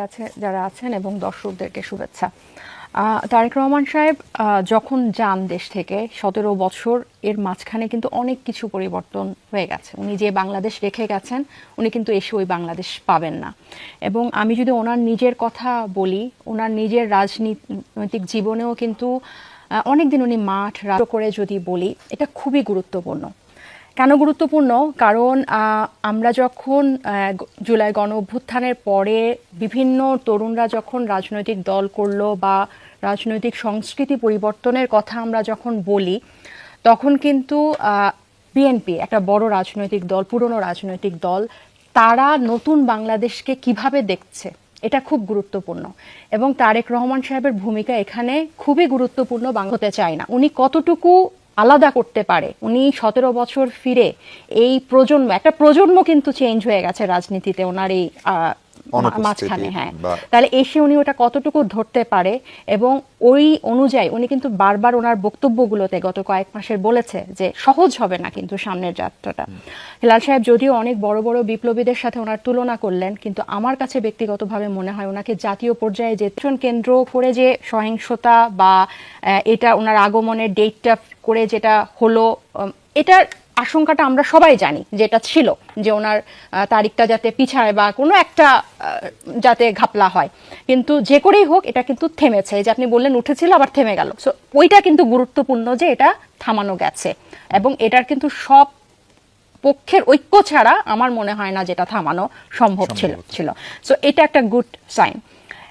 আছে যারা আছেন এবং দর্শকদেরকে শুভেচ্ছা। তারেক রহমান সাহেব যখন যান দেশ থেকে 17 বছর এর মাঝখানে কিন্তু অনেক কিছু পরিবর্তন হয়ে গেছে। উনি যে বাংলাদেশ রেখে গেছেন উনি কিন্তু এসে ওই বাংলাদেশ পাবেন না। এবং আমি যদি ওনার নিজের কথা বলি, ওনার নিজের রাজনৈতিক জীবনেও কিন্তু অনেকদিন উনি মাঠ রাজত্ব করে যদি বলি, এটা খুবই গুরুত্বপূর্ণ। কেন গুরুত্বপূর্ণ? কারণ আমরা যখন জুলাই গণ অভ্যুত্থানের পরে বিভিন্ন তরুণরা যখন রাজনৈতিক দল করলো বা রাজনৈতিক সংস্কৃতি পরিবর্তনের কথা আমরা যখন বলি, তখন কিন্তু বিএনপি একটা বড় রাজনৈতিক দল, পুরনো রাজনৈতিক দল, তারা নতুন বাংলাদেশকে কিভাবে দেখছে এটা খুব গুরুত্বপূর্ণ। এবং তারেক রহমান সাহেবের ভূমিকা এখানে খুবই গুরুত্বপূর্ণ। হতে চায় না উনি কতটুকু আলাদা করতে পারে। উনি 17 বছর ফিরে এই একটা প্রজন্ম কিন্তু চেঞ্জ হয়ে গেছে রাজনীতিতে ওনার এই মাঝখানে। হ্যাঁ, তাহলে এসে উনি ওটা কতটুকু ধরতে পারে এবং ওই অনুযায়ী উনি কিন্তু বারবার ওনার বক্তব্যগুলোতে গত কয়েক মাসের বলেছে যে সহজ হবে না কিন্তু সামনের যাত্রাটা। হেলাল সাহেব যদিও অনেক বড় বড় বিপ্লবীদের সাথে ওনার তুলনা করলেন, কিন্তু আমার কাছে ব্যক্তিগতভাবে মনে হয় ওনাকে জাতীয় পর্যায়ে যে কেন্দ্র করে যে সহিংসতা বা এটা ওনার আগমনের ডেটটা করে যেটা হলো, এটার আশঙ্কাটা আমরা সবাই জানি যে এটা ছিল, যে ওনার তারিখটা যাতে পিছায় বা কোনো একটা যাতে ঘাপলা হয়, কিন্তু যে করেই হোক এটা কিন্তু থেমেছে। যে আপনি বললেন উঠেছিল আবার থেমে গেল, সো ওইটা কিন্তু গুরুত্বপূর্ণ যে এটা থামানো গেছে এবং এটার কিন্তু সব পক্ষের ঐক্য ছাড়া আমার মনে হয় না যেটা থামানো সম্ভব ছিল। সো এটা একটা গুড সাইন।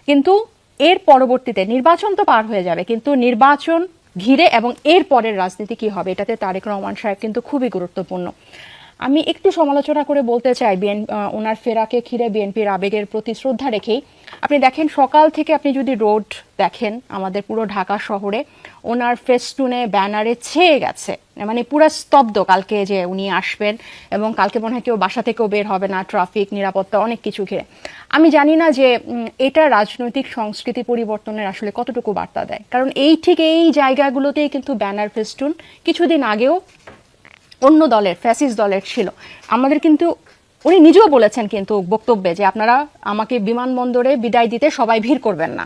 কিন্তু এর পরবর্তীতে নির্বাচন তো পার হয়ে যাবে, কিন্তু নির্বাচন ঘিরে এবং এর পরের রাজনীতি কি হবে এটাতে তারেক রহমান সাহেব কিন্তু খুবই গুরুত্বপূর্ণ। আমি একটু সমালোচনা করে বলতে চাই ওনার ফেরাকে ঘিরে বিএনপির আবেগের প্রতি শ্রদ্ধা রেখেই আপনি দেখেন সকাল থেকে আপনি যদি রোড দেখেন আমাদের পুরো ঢাকা শহরে ওনার ফেস্টুনে ব্যানারে ছেয়ে গেছে, মানে পুরো স্তব্ধ কালকে যে উনি আসবেন এবং কালকে মনে হয় কেউ বাসা থেকেও বের হবে না, ট্রাফিক নিরাপত্তা অনেক কিছু ঘিরে। আমি জানি না যে এটা রাজনৈতিক সংস্কৃতি পরিবর্তনের আসলে কতটুকু বার্তা দেয়, কারণ এই জায়গাগুলোতেই কিন্তু ব্যানার ফেস্টুন কিছুদিন আগেও অন্য দলের ফ্যাসিস্ট দলের ছিল। আমাদের কিন্তু উনি নিজেও বলেছেন কিন্তু বক্তব্যে যে আপনারা আমাকে বিমানবন্দরে বিদায় দিতে সবাই ভিড় করবেন না।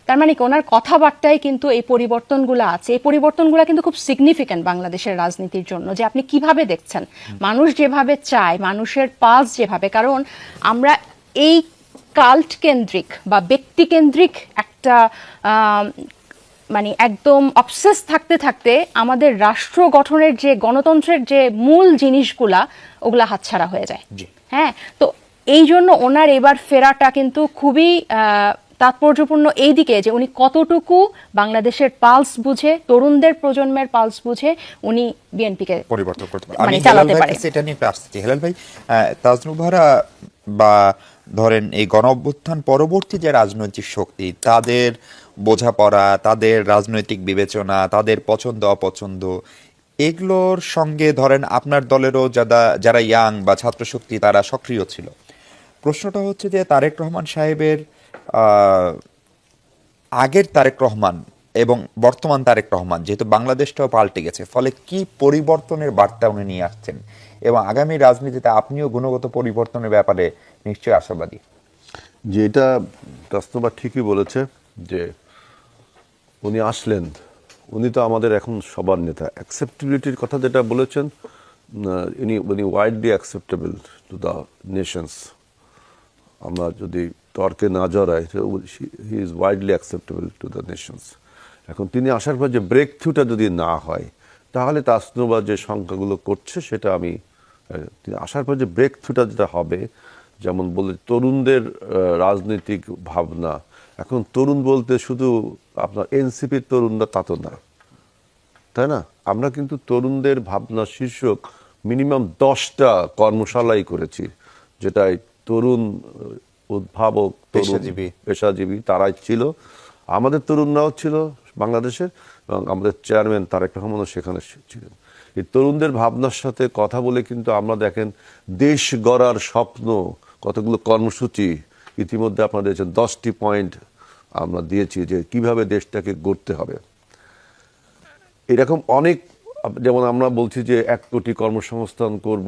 তার মানে কি ওনার কথাবার্তায় কিন্তু এই পরিবর্তনগুলো আছে। এই পরিবর্তনগুলো কিন্তু খুব সিগনিফিক্যান্ট বাংলাদেশের রাজনীতির জন্য, যে আপনি কিভাবে দেখছেন মানুষ যেভাবে চায়, মানুষের পালস যেভাবে। কারণ আমরা এই কাল্ট কেন্দ্রিক বা ব্যক্তি কেন্দ্রিক একটা মানে একদম অবসেস থাকতে থাকতে আমাদের রাষ্ট্র গঠনের যে গণতন্ত্রের যে মূল জিনিসগুলা ওগুলা হাতছাড়া হয়ে যায়। হ্যাঁ, তো এই জন্য ওনার এবার ফেরাটা কিন্তু খুবই তাৎপর্যপূর্ণ এই দিকে যে উনি কতটুকু বাংলাদেশের পালস বুঝে, তরুণদের প্রজন্মের পালস বুঝে উনি বিএনপিকে পরিবর্তন করতে পারে। আমি চালাতে পারে সেটা নিয়ে আসছি। হেলাল ভাই, তাজনুভারা বা ধরেন এই গণ অভ্যুত্থান পরবর্তী যে রাজনৈতিক শক্তি, তাদের বোঝাপড়া, তাদের রাজনৈতিক বিবেচনা, তাদের পছন্দ অপছন্দ, এগুলোর সঙ্গে ধরেন আপনার দলেরও যারা ইয়াং বা ছাত্র শক্তি তারা সক্রিয় ছিল। প্রশ্নটা হচ্ছে যে তারেক রহমান সাহেবের আগের তারেক রহমান এবং বর্তমান তারেক রহমান, যেহেতু বাংলাদেশটাও পাল্টে গেছে, ফলে কি পরিবর্তনের বার্তা উনি নিয়ে আসছেন এবং আগামী রাজনীতিতে আপনিও গুণগত পরিবর্তনের ব্যাপারে নিশ্চয়ই আশাবাদী। যে এটা তাসনুভা ঠিকই বলেছে যে উনি আসলেন, উনি তো আমাদের এখন সবার নেতা। অ্যাকসেপ্টেবিলিটির কথা যেটা বলেছেন, উনি widely acceptable to the nations. আমরা যদি তর্কে না জড়াই, he is widely acceptable to the nations. এখন তিনি আসার পর যে ব্রেক থ্রুটা যদি না হয়, তাহলে তাসনুভা যে সংখ্যাগুলো করছে সেটা আমি তিনি আসার পর যে ব্রেক থ্রুটা যেটা হবে, যেমন বলে তরুণদের রাজনৈতিক ভাবনা। এখন তরুণ বলতে শুধু আপনার এনসিপির তরুণরা তা তো না, তাই না? আমরা কিন্তু তরুণদের ভাবনা শীর্ষক মিনিমাম 10টা কর্মশালাই করেছি, যেটাই তরুণ উদ্ভাবক, পেশাজীবী তারাই ছিল। আমাদের তরুণরাও ছিল বাংলাদেশের, এবং আমাদের চেয়ারম্যান তারেক রহমানও সেখানে ছিলেন। এই তরুণদের ভাবনার সাথে কথা বলে কিন্তু আমরা দেখেন দেশ গড়ার স্বপ্ন কতগুলো কর্মসূচি ইতিমধ্যে আপনাদের 10টি পয়েন্ট আমরা দিয়েছি যে কিভাবে দেশটাকে গড়তে হবে। এরকম অনেক, যেমন আমরা বলছি যে 1 কোটি কর্মসংস্থান করব,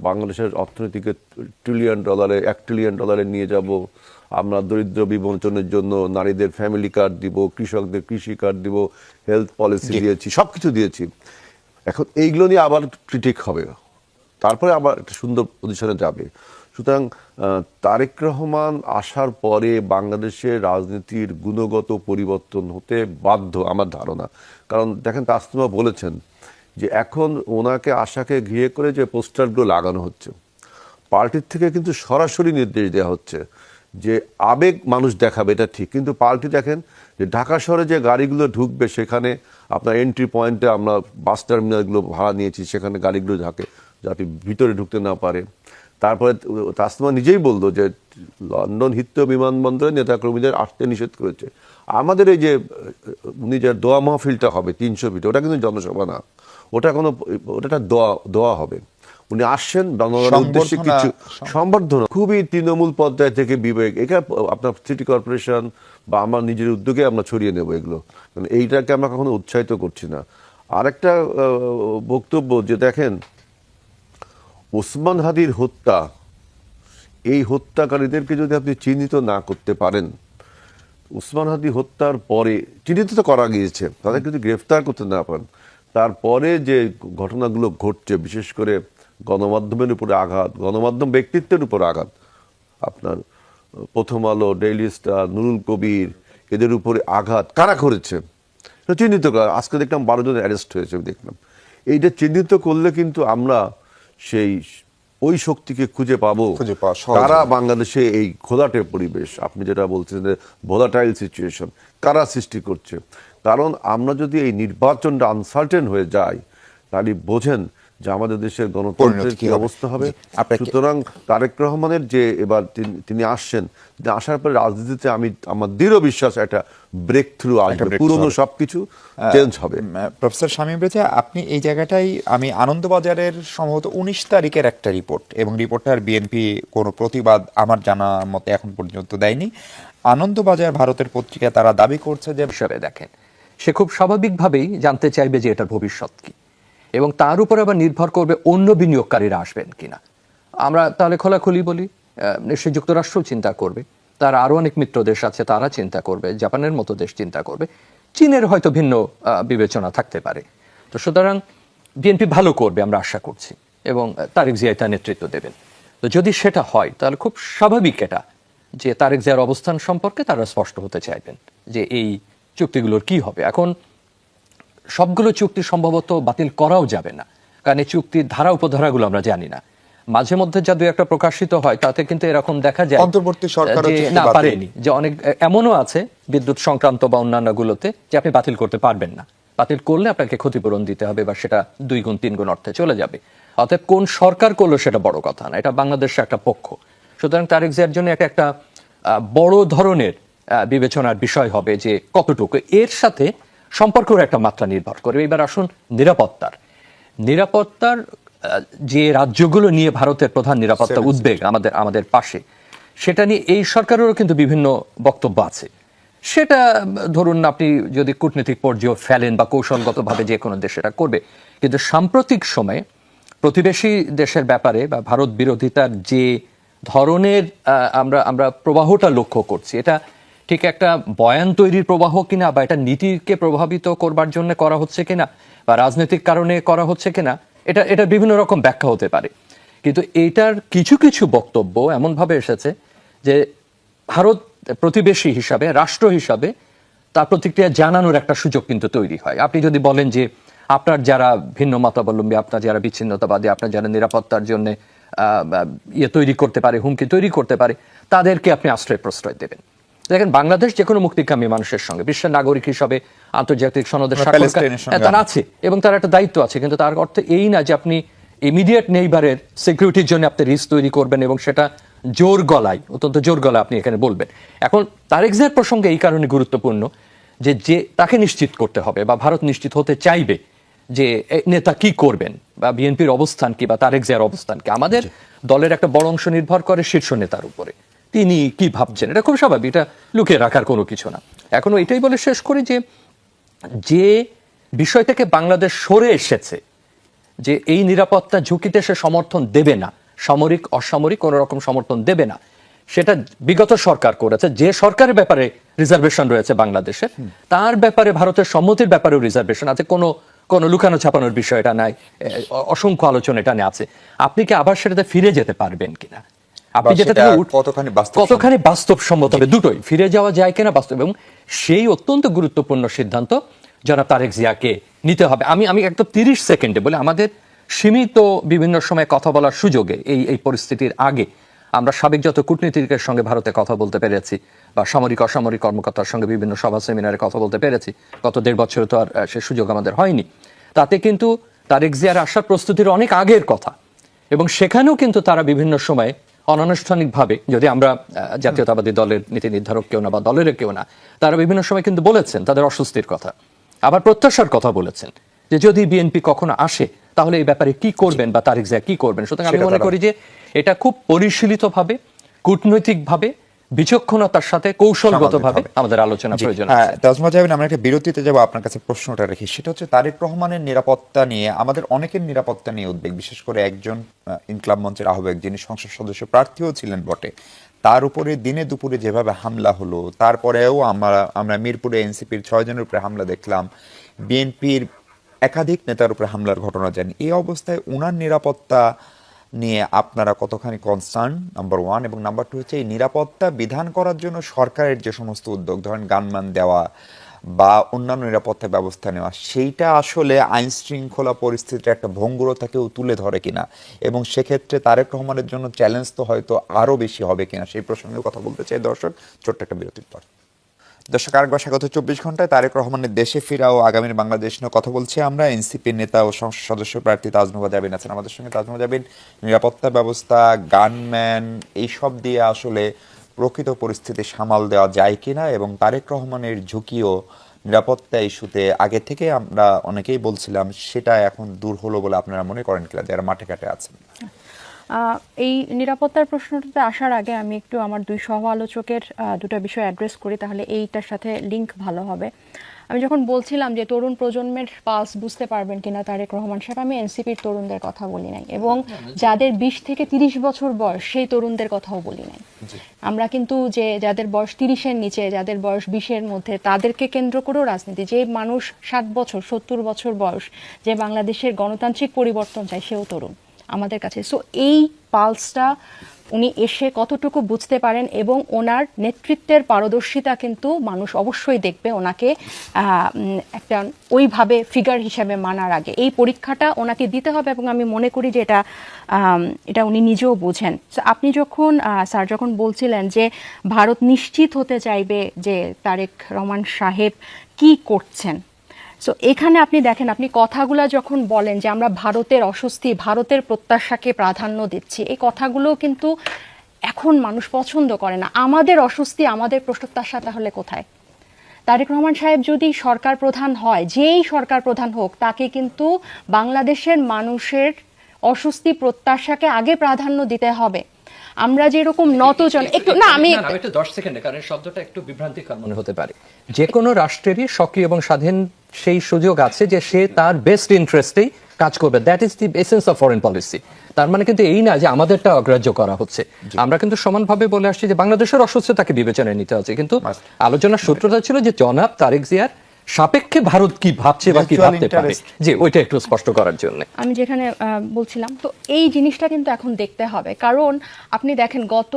বাংলাদেশের অর্থনীতিকে $1 ট্রিলিয়ন নিয়ে যাব, আমরা দরিদ্র বিমোচনের জন্য নারীদের ফ্যামিলি কার্ড দিব, কৃষকদের কৃষি কার্ড দিব, হেলথ পলিসি দিয়েছি, সবকিছু দিয়েছি। এখন এইগুলো নিয়ে আবার ক্রিটিক হবে, তারপরে আবার একটা সুন্দর পজিশনে যাবে। সুতরাং তারেক রহমান আসার পরে বাংলাদেশের রাজনীতির গুণগত পরিবর্তন হতে বাধ্য আমার ধারণা। কারণ দেখেন, তাসনিমা বলেছেন যে এখন ওনাকে আশাকে ঘিরে করে যে পোস্টারগুলো লাগানো হচ্ছে, পার্টির থেকে কিন্তু সরাসরি নির্দেশ দেওয়া হচ্ছে যে আবেগ মানুষ দেখাবে, এটা ঠিক, কিন্তু পার্টি দেখেন যে ঢাকা শহরে যে গাড়িগুলো ঢুকবে সেখানে আপনার এন্ট্রি পয়েন্টে আমরা বাস টার্মিনালগুলো ভাড়া নিয়েছি, সেখানে গাড়িগুলো যাতে ভিতরে ঢুকতে না পারে। তারপরে তাসনিমা নিজেই বললো যে লন্ডন হিথ্রো বিমানবন্দরে নেতাকর্মীদের আসতে নিষেধ করেছে। আমাদের এই যে উনি যে দোয়া মাহফিলটা হবে 300 ফিটে, ওটা কিন্তু জনসভা না, ওটা একটা দোয়া হবে। উনি আসছেন জনগণের উদ্দেশ্যে কিছু সম্বর্ধনা, খুবই তৃণমূল পর্যায় থেকে বিবেক, এটা আপনার সিটি কর্পোরেশন বা আমার নিজের উদ্যোগে আমরা ছড়িয়ে নেব এগুলো, মানে এইটাকে আমরা কখনো উৎসাহিত করছি না। আরেকটা বক্তব্য যে দেখেন, ওসমান হাদির হত্যা, এই হত্যাকারীদেরকে যদি আপনি চিহ্নিত না করতে পারেন, ওসমান হাদি হত্যার পরে চিহ্নিত তো করা গিয়েছে, তাদেরকে যদি গ্রেফতার করতে না পারেন, তারপরে যে ঘটনাগুলো ঘটছে, বিশেষ করে গণমাধ্যমের উপরে আঘাত, গণমাধ্যম ব্যক্তিত্বের উপর আঘাত, আপনার প্রথম আলো, ডেইলি স্টার, নুরুল কবির, এদের উপরে আঘাত কারা করেছে চিহ্নিত করা। আজকে দেখলাম 12 জন অ্যারেস্ট হয়েছে, দেখলাম। এইটা চিহ্নিত করলে কিন্তু আমরা ওই শক্তিকে খুঁজে পাবো কারা বাংলাদেশে এই ঘোলাটে পরিবেশ, আপনি যেটা বলছেন ভোলাটাইল সিচুয়েশন, কারা সৃষ্টি করছে। কারণ আমরা যদি এই নির্বাচনটা আনসার্টেন হয়ে যাই, তাহলে বোঝেন যে আমাদের দেশের গণতন্ত্রের কি অবস্থা হবে। সুতরাং তারেক রহমানের যে এবার তিনি আসছেন, আসার পরে রাজনীতিতে আমার দৃঢ় বিশ্বাস একটা ব্রেক থ্রু আসবে, পুরনো সবকিছু চেঞ্জ হবে। প্রফেসর শামীম রেজা, আপনি এই জায়গাটাই, আমি আনন্দবাজারের সম্ভবত 19 তারিখের একটা রিপোর্ট, এবং রিপোর্টার বিএনপি কোনো প্রতিবাদ আমার জানা মতে এখন পর্যন্ত দেয়নি। আনন্দবাজার ভারতের পত্রিকা, তারা দাবি করছে যে হিসাবে দেখেন, সে খুব স্বাভাবিকভাবেই জানতে চাইবে যে এটার ভবিষ্যৎ কি, এবং তার উপরে আবার নির্ভর করবে অন্য বিনিয়োগকারীরা আসবেন কিনা। আমরা তাহলে খোলাখুলি বলি, নিশ্চয়ই যুক্তরাষ্ট্র চিন্তা করবে, তার আরো অনেক মিত্র দেশ আছে, তারা চিন্তা করবে, জাপানের মতো দেশ চিন্তা করবে, চীনের হয়তো ভিন্ন বিবেচনা থাকতে পারে। তো সুতরাং বিএনপি ভালো করবে আমরা আশা করছি, এবং তারেক জিয়া তার নেতৃত্ব দেবেন। তো যদি সেটা হয় তাহলে খুব স্বাভাবিক এটা যে তারেক জিয়ার অবস্থান সম্পর্কে তারা স্পষ্ট হতে চাইবেন যে এই চুক্তিগুলোর কি হবে। এখন সবগুলো চুক্তি সম্ভবত বাতিল করাও যাবে না, কারণ এই চুক্তির ধারা উপধারাগুলো আমরা জানি না। মাঝে মধ্যে যা দু একটা প্রকাশিত হয় তাতে কিন্তু এরকম দেখা যায় অন্তর্বর্তী সরকার না পারেনি, যে অনেক এমনও আছে বিদ্যুৎ সংক্রান্ত বা অন্যান্য গুলোতে যে আপনি বাতিল করতে পারবেন না, বাতিল করলে আপনাকে ক্ষতিপূরণ দিতে হবে বা সেটা 2 গুণ 3 গুণ অর্থে চলে যাবে। অতএব কোন সরকার করলো সেটা বড় কথা না, এটা বাংলাদেশের একটা পক্ষ। সুতরাং তারেক জিয়ার জন্য একটা বড় ধরনের বিবেচনার বিষয় হবে যে কতটুকু এর সাথে সম্পর্কের একটা মাত্রা নির্ভর করবে। এবার আসুন নিরাপত্তার যে রাজ্যগুলো নিয়ে ভারতের প্রধান নিরাপত্তা উদ্বেগ আমাদের পাশে, সেটা নিয়ে এই সরকারেরও কিন্তু বিভিন্ন বক্তব্য আছে। সেটা ধরুন আপনি যদি কূটনৈতিক পর্যায়ে ফেলেন বা কৌশলগতভাবে যে কোনো দেশ এটা করবে, কিন্তু সাম্প্রতিক সময়ে প্রতিবেশী দেশের ব্যাপারে বা ভারত বিরোধিতার যে ধরনের আমরা প্রবাহটা লক্ষ্য করছি, এটা ঠিক একটা বয়ান তৈরির প্রবাহ কিনা, বা এটা নীতিকে প্রভাবিত করবার জন্য করা হচ্ছে কিনা, বা রাজনৈতিক কারণে করা হচ্ছে কিনা, এটা বিভিন্ন রকম ব্যাখ্যা হতে পারে। কিন্তু এইটার কিছু কিছু বক্তব্য এমনভাবে এসেছে যে ভারত প্রতিবেশী হিসাবে, রাষ্ট্র হিসাবে তার প্রতিক্রিয়া জানানোর একটা সুযোগ কিন্তু তৈরি হয়। আপনি যদি বলেন যে আপনার যারা ভিন্ন মতাবলম্বী, আপনার যারা বিচ্ছিন্নতাবাদী, আপনার যারা নিরাপত্তার জন্য তৈরি করতে পারে, হুমকি তৈরি করতে পারে, তাদেরকে আপনি আশ্রয় প্রশ্রয় দেবেন। দেখেন, বাংলাদেশ যে কোনো মুক্তিকামী মানুষের সঙ্গে বিশ্বের নাগরিক হিসাবে আন্তর্জাতিক সনদের স্বাক্ষর তার আছে, এবং তার একটা দায়িত্ব আছে, কিন্তু তার অর্থ এই না যে আপনি ইমিডিয়েট নেইবারের সিকিউরিটির জন্য আপনি রিস্ক তৈরি করবেন এবং সেটা অত্যন্ত জোর গলায় আপনি এখানে বলবেন। এখন তারেক জিয়ার প্রসঙ্গে এই কারণে গুরুত্বপূর্ণ যে তাকে নিশ্চিত করতে হবে, বা ভারত নিশ্চিত হতে চাইবে যে নেতা কি করবেন, বা বিএনপির অবস্থান কি, বা তারেক জিয়ার অবস্থান কি। আমাদের দলের একটা বড় অংশ নির্ভর করে শীর্ষ নেতার উপরে, তিনি কি ভাবছেন, এটা খুব স্বাভাবিক, এটা লুকিয়ে রাখার কোনো কিছু না। এখনো এটাই বলে শেষ করি যে বিষয় থেকে বাংলাদেশ সরে এসেছে, যে এই নিরাপত্তা ঝুঁকিতে সে সমর্থন দেবে না, সামরিক অসামরিক কোনো রকম সমর্থন দেবে না, সেটা বিগত সরকার করেছে। যে সরকারের ব্যাপারে রিজার্ভেশন রয়েছে বাংলাদেশের, তার ব্যাপারে ভারতের সম্মতির ব্যাপারেও রিজার্ভেশন আছে। কোনো লুকানো ছাপানোর বিষয় এটা নাই, অসংখ্য আলোচনা এটা নিয়ে আছে। আপনি কি আবার সেটাতে ফিরে যেতে পারবেন কিনা, আপনি যেটা থেকে কতখানি বাস্তবসম্মত হবে, দুটোই ফিরে যাওয়া যায় কিনা বাস্তব, এবং সেই অত্যন্ত গুরুত্বপূর্ণ সিদ্ধান্ত জনাব তারেক জিয়াকে নিতে হবে। আমি একদম 30 সেকেন্ডে বলে, আমাদের সীমিত বিভিন্ন সময় কথা বলার সুযোগে এই পরিস্থিতির আগে আমরা সাবেক যত কূটনীতিকের সঙ্গে ভারতে কথা বলতে পেরেছি, বা সামরিক অসামরিক কর্মকর্তার সঙ্গে বিভিন্ন সভা সেমিনারে কথা বলতে পেরেছি, গত 1.5 বছরে তো আর সে সুযোগ আমাদের হয়নি। তাতে কিন্তু তারেক জিয়ার আসার প্রস্তুতির অনেক আগের কথা, এবং সেখানেও কিন্তু তারা বিভিন্ন সময় অনানুষ্ঠানিকভাবে, যদি আমরা জাতীয়তাবাদী দলের নীতি নির্ধারক কেউ না বা দলের কেউ না, তারা বিভিন্ন সময় কিন্তু বলেছেন তাদের অস্বস্তির কথা, আবার প্রত্যাশার কথা বলেছেন যে যদি বিএনপি কখনো আসে তাহলে এই ব্যাপারে কি করবেন বা তারেক জিয়া কি করবেন। সুতরাং আমি মনে করি যে এটা খুব পরিশীলিতভাবে, কূটনৈতিকভাবে, বিচক্ষণতার সাথে, কৌশলগতভাবে আমাদের আলোচনা প্রয়োজন আছে। তাজমা যাবেন, আমরা একটা বিরতিতে যাব, আপনার কাছে প্রশ্নটা রেখে। সেটা হচ্ছে তারেক রহমানের নিরাপত্তা নিয়ে আমাদের অনেকের নিরাপত্তা নিয়ে উদ্বেগ, বিশেষ করে একজন ইনকলাব মঞ্চের আহ্বায়ক যিনি সংসদ সদস্য প্রার্থীও ছিলেন বটে, তার উপরে দিনে দুপুরে যেভাবে হামলা হলো, তারপরেও আমরা মিরপুরে এনসিপির 6 জনের উপরে হামলা দেখলাম, বিএনপির একাধিক নেতার উপরে হামলার ঘটনা জানি। এই অবস্থায় ওনার নিরাপত্তা নিয়ে আপনারা কতখানি কনসার্ন, নাম্বার 1, এবং নাম্বার 2 হচ্ছে এই নিরাপত্তা বিধান করার জন্য সরকারের যে সমস্ত উদ্যোগ, ধরেন গানম্যান দেওয়া বা অন্যান্য নিরাপত্তা ব্যবস্থা নেওয়া, সেইটা আসলে আইন শৃঙ্খলা পরিস্থিতির একটা ভঙ্গুরতাকেও তুলে ধরে কিনা, এবং সেক্ষেত্রে তারেক রহমানের জন্য চ্যালেঞ্জ তো হয়তো আরো বেশি হবে কিনা, সেই প্রসঙ্গে কথা বলতে চাই। দর্শক, ছোট্ট একটা বিরতির পর দর্শক আরেকবার স্বাগত 24 ঘন্টায়। তারেক রহমানের দেশে ফেরা ও আগামীর বাংলাদেশ নিয়ে কথা বলছি আমরা। এনসিপির নেতা ও সংসদ সদস্য প্রার্থী তাজনুভা জাবিন আছেন আমাদের সঙ্গে। তাজনুভা জাবিন, নিরাপত্তা ব্যবস্থা, গানম্যান, এইসব দিয়ে আসলে প্রকৃত পরিস্থিতি সামাল দেওয়া যায় কিনা, এবং তারেক রহমানের ঝুঁকিও নিরাপত্তা ইস্যুতে আগে থেকে আমরা অনেকেই বলছিলাম, সেটা এখন দূর হলো বলে আপনারা মনে করেন কিনা, যারা মাঠে ঘাটে আছেন? এই নিরাপত্তার প্রশ্নটাতে আসার আগে আমি একটু আমার দুই সহ আলোচকের দুটো বিষয় অ্যাড্রেস করি, তাহলে এইটার সাথে লিংক ভালো হবে। আমি যখন বলছিলাম যে তরুণ প্রজন্মের পালস বুঝতে পারবেন কিনা তারেক রহমান সাহেব, আমি এনসিপির তরুণদের কথা বলি নাই, এবং যাদের 20 থেকে 30 বছর বয়স সেই তরুণদের কথাও বলি নাই। আমরা কিন্তু যে যাদের বয়স 30-এর নিচে, যাদের বয়স 20-এর মধ্যে, তাদেরকে কেন্দ্র করেও রাজনীতি, যে মানুষ 60 বছর 70 বছর বয়স, যে বাংলাদেশের গণতান্ত্রিক পরিবর্তন চায়, সেও তরুণ আমাদের কাছে। সো এই পালসটা উনি এসে কতটুকু বুঝতে পারেন, এবং ওনার নেতৃত্বের পারদর্শিতা কিন্তু মানুষ অবশ্যই দেখবে ওনাকে একটা ওইভাবে ফিগার হিসেবে মানার আগে। এই পরীক্ষাটা ওনাকে দিতে হবে, এবং আমি মনে করি যে এটা উনি নিজেও বোঝেন। আপনি যখন স্যার যখন বলছিলেন যে ভারত নিশ্চিত হতে চাইবে যে তারেক রহমান সাহেব কি করছেন, সো এখানে আপনি দেখেন, আপনি কথাগুলো যখন বলেন যে আমরা ভারতের অস্বস্তি, ভারতের প্রত্যাশাকে প্রাধান্য দিচ্ছি, এই কথাগুলো কিন্তু এখন মানুষ পছন্দ করে না। আমাদের অস্বস্তি, আমাদের প্রত্যাশা তাহলে কোথায়? তারেক রহমান সাহেব যদি সরকার প্রধান হয়, যেই সরকার প্রধান হোক, তাকে কিন্তু বাংলাদেশের মানুষের অস্বস্তি প্রত্যাশাকে আগে প্রাধান্য দিতে হবে। আমরা যেরকম নতজন একটু না, আমি একটু 10 সেকেন্ডে, কারণ শব্দটা একটু বিভ্রান্তিকর মনে হতে পারে। যে কোনো রাষ্ট্রেরই সক্রিয় এবং স্বাধীন সেই সুযোগ আছে যে সে তার বেস্ট ইন্টারেস্টেই কাজ করবে। That is the essence of foreign policy. তার মানে কিন্তু এই না যে আমাদেরটা অগ্রাহ্য করা হচ্ছে। আমরা কিন্তু সমানভাবে বলে আসছি যে বাংলাদেশের অস্বস্থতাকে বিবেচনায় নিতে হচ্ছে, কিন্তু আলোচনার সূত্রটা ছিল যে জনাব তারেক জিয়ার সাপেক্ষে ভারত কি ভাবছে বা কি ভাবতে পারে, যে ওইটা একটু স্পষ্ট করার জন্য আমি যেখানে বলছিলাম, তো এই জিনিসটা কিন্তু এখন দেখতে হবে। কারণ আপনি দেখেন, গত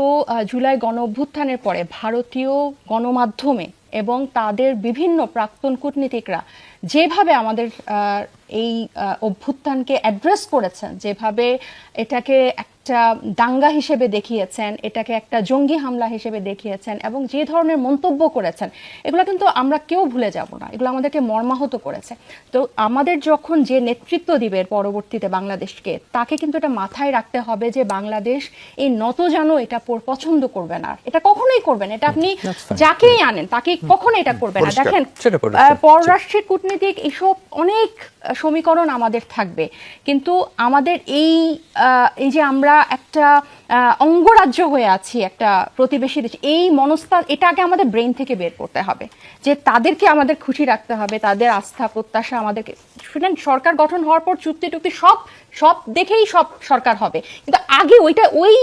জুলাই গণ অভ্যুত্থানের পরে ভারতীয় গণমাধ্যমে এবং তাদের বিভিন্ন প্রাক্তন কূটনীতিকরা যেভাবে আমাদের এই অভ্যুত্থানকে অ্যাড্রেস করেছেন, যেভাবে এটাকে একটা দাঙ্গা হিসেবে দেখিয়েছেন, এটাকে একটা জঙ্গি হামলা হিসেবে দেখিয়েছেন, এবং যে ধরনের মন্তব্য করেছেন, এগুলো কিন্তু আমরা কেউ ভুলে যাব না। এগুলো আমাদেরকে মর্মাহত করেছে। তো আমাদের যখন যে নেতৃত্ব দিবে পরবর্তীতে বাংলাদেশকে, তাকে কিন্তু এটা মাথায় রাখতে হবে যে বাংলাদেশ এই নতজানো এটা পছন্দ করবে না, এটা কখনোই করবে না। এটা আপনি যাকেই আনেন তাকে কখনো এটা করবে না। দেখেন, পররাষ্ট্রের কূটনীতিক এসব অনেক সমীকরণ আমাদের থাকবে, কিন্তু আমাদের এই যে আমরা একটা অঙ্গরাজ্য হয়ে আছি একটা প্রতিবেশী দেশ, এই মনস্থান, এটা আগে আমাদের ব্রেন থেকে বের করতে হবে যে তাদেরকে আমাদের খুশি রাখতে হবে, তাদের আস্থা প্রত্যাশা আমাদেরকে। শুনেন, সরকার গঠন হওয়ার পর চুক্তি টুক্তি সব দেখেই সব সরকার হবে, কিন্তু আগে ওই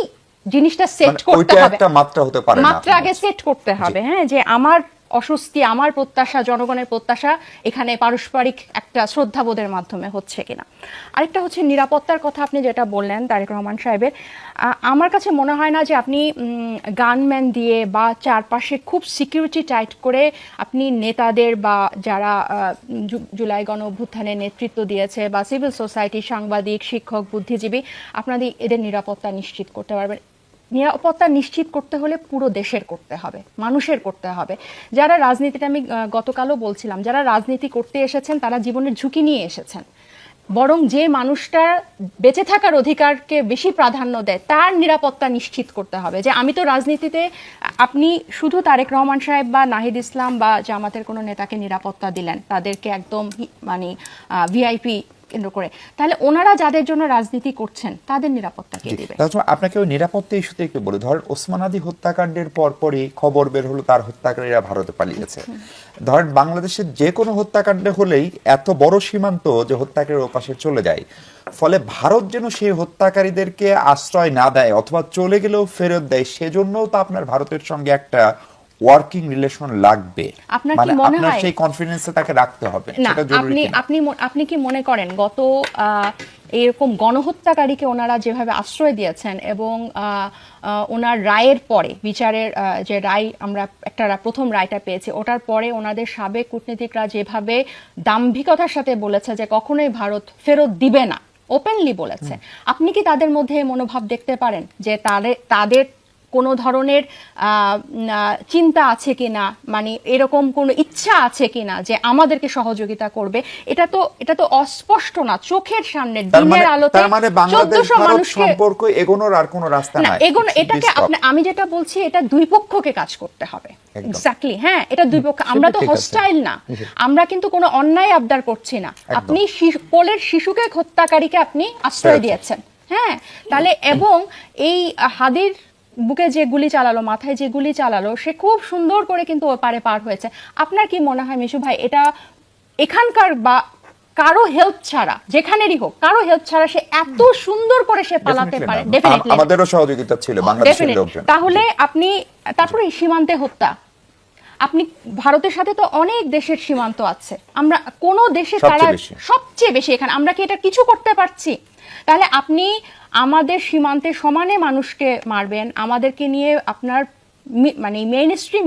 জিনিসটা সেট মানে করতে ওইটা হবে, একটা মাত্রা হতে পারে না মাত্রা আগে সেট করতে হবে। হ্যাঁ, যে আমার অস্বস্তি, আমার প্রত্যাশা, জনগণের প্রত্যাশা এখানে পারস্পরিক একটা শ্রদ্ধাবোধের মাধ্যমে হচ্ছে কিনা। আরেকটা হচ্ছে নিরাপত্তার কথা আপনি যেটা বললেন তারেক রহমান সাহেবের, আমার কাছে মনে হয় না যে আপনি গানম্যান দিয়ে বা চারপাশে খুব সিকিউরিটি টাইট করে আপনি নেতাদের বা যারা জুলাই গণ অভ্যুত্থানে নেতৃত্ব দিয়েছে বা সিভিল সোসাইটি, সাংবাদিক, শিক্ষক, বুদ্ধিজীবী, আপনাদের এদের নিরাপত্তা নিশ্চিত করতে পারবেন। নিরাপত্তা নিশ্চিত করতে হলে পুরো দেশের করতে হবে, মানুষের করতে হবে। যারা রাজনীতিটা, আমি গতকালও বলছিলাম, যারা রাজনীতি করতে এসেছেন তারা জীবনের ঝুঁকি নিয়ে এসেছেন, বরং যে মানুষটা বেঁচে থাকার অধিকারকে বেশি প্রাধান্য দেয় তার নিরাপত্তা নিশ্চিত করতে হবে। যে আমি তো রাজনীতিতে, আপনি শুধু তারেক রহমান সাহেব বা নাহিদ ইসলাম বা জামাতের কোনো নেতাকে নিরাপত্তা দিলেন, তাদেরকে একদম মানে ভিআইপি কেন্দ্র করে, তাহলে ওনারা যাদের জন্য রাজনীতি করছেন তাদের নিরাপত্তা কে দিবে? আপনাকে ওই নিরাপত্তা ইস্যুতে একটু বলি, ধরেন ওসমান আলী হত্যাকাণ্ডের পরপরই খবর বের হলো তার হত্যাকারীরা ভারতে পালিয়েছে। ধরেন বাংলাদেশের যে কোনো হত্যাকাণ্ডে হলেই এত বড় সীমান্ত যে হত্যাকারীর ওপাশে চলে যায়, ফলে ভারত যেন সেই হত্যাকারীদেরকে আশ্রয় না দেয় অথবা চলে গেলেও ফেরত দেয়, সেজন্যও তো আপনার ভারতের সঙ্গে একটা ওয়ার্কিং রিলেশন লাগবে। আপনার মানে কি মনে আপনার হয় সেই কনফিডেন্সে তাকে রাখতে হবে, না? সেটা জরুরি কিনা? আপনি কি মনে করেন গত এরকম গণহত্যাকারীকে ওনারা যেভাবে আশ্রয় দিয়েছেন এবং ওনার রায়ের পরে, বিচারের যে রায়, আমরা একটা প্রথম রায়টা পেয়েছি, ওটার পরে ওনাদের সাবেক কূটনীতিকরা যেভাবে দাম্ভিকতার সাথে বলেছে যে কখনোই ভারত ফেরত দিবে না, ওপেনলি বলেছে, আপনি কি তাদের মধ্যে মনোভাব দেখতে পারেন যে তাদের কোনো ধরনের চিন্তা আছে কিনা, মানে এরকম কোনো ইচ্ছা আছে কিনা যে আমাদেরকে সহযোগিতা করবে? এটা তো অস্পষ্ট না, চোখের সামনে দিনের আলোতে। তার মানে বাংলাদেশ ভারত সম্পর্ক এগোনোর আর কোনো রাস্তা নাই। এটাকে আমি যেটা বলছি, এটা দুই পক্ষকে কাজ করতে হবে। এক্স্যাক্টলি, হ্যাঁ, এটা দুই পক্ষ। আমরা তো হোস্টাইল না, আমরা কিন্তু কোনো অন্যায় আবদার করছি না। আপনি কোলের শিশুকে হত্যাকারীকে আপনি আশ্রয় দিয়েছেন, হ্যাঁ, তাহলে এবং এই হাদির বুকে যে গুলি চালালো, মাথায় যে গুলি চালালো, সে খুব সুন্দর করে কিন্তু ওপারে পার হয়েছে। আপনার কি মনে হয় মিশু ভাই, এটা এখানকার বা কারো হেল্প ছাড়া, যেখানেরই হোক, কারো হেল্প ছাড়া সে এত সুন্দর করে সে পালাতে পারে? ডেফিনেটলি আমাদেরও সহযোগিতা ছিল বাংলাদেশের লোকজন। তাহলে আপনি তারপরে সীমান্তে হত্যা, আপনি ভারতের সাথে তো অনেক দেশের সীমান্ত আছে, আমরা কোন দেশে তারা সবচেয়ে বেশি, এখানে আমরা কি এটা কিছু করতে পারছি? তাহলে আপনি আমাদের সীমান্তে সমানে মানুষকে মারবেন, আমাদেরকে নিয়ে আপনার মানে মেইনস্ট্রিম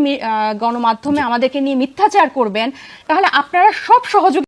গণমাধ্যমে আমাদেরকে নিয়ে মিথ্যাচার করবেন, তাহলে আপনারা সব সহযোগিতা